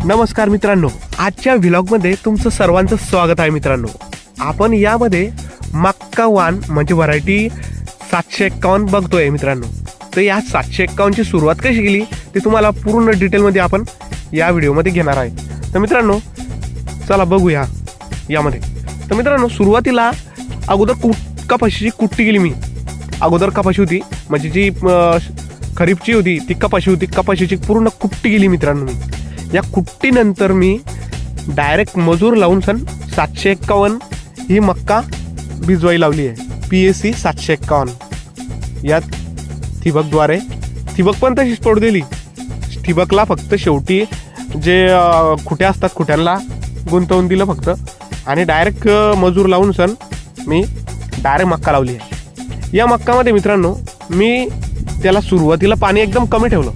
नमस्कार मित्रांनो, आजच्या व्लॉगमध्ये तुमचं सर्वांचं स्वागत आहे मित्रांनो. आपण यामध्ये मक्का वान म्हणजे व्हरायटी 751 बघतोय मित्रांनो. तर या 751 ची सुरुवात कशी केली ते तुम्हाला पूर्ण डिटेलमध्ये आपण या व्हिडिओमध्ये घेणार आहे. तर मित्रांनो चला बघूया यामध्ये. तर मित्रांनो सुरुवातीला अगोदर कपाशीची कुट्टी केली मी. अगोदर कपाशी होती म्हणजे जी खरीपची होती ती कपाशी होती. कपाशीची पूर्ण कुट्टी केली मित्रांनो मी. या कुट्टीनंतर मी डायरेक्ट मजूर लावून 751 ही मक्का भिजवाई लावली आहे. PSC 751 यात ठिबकद्वारे. ठिबक पण तशीच पडू दिली. ठिबकला फक्त शेवटी जे खुट्या असतात खुट्यांना गुंतवून दिलं फक्त आणि डायरेक्ट मजूर लावून मी डायरेक्ट मक्का लावली आहे. या मक्कामध्ये मित्रांनो मी त्याला सुरुवातीला पाणी एकदम कमी ठेवलं.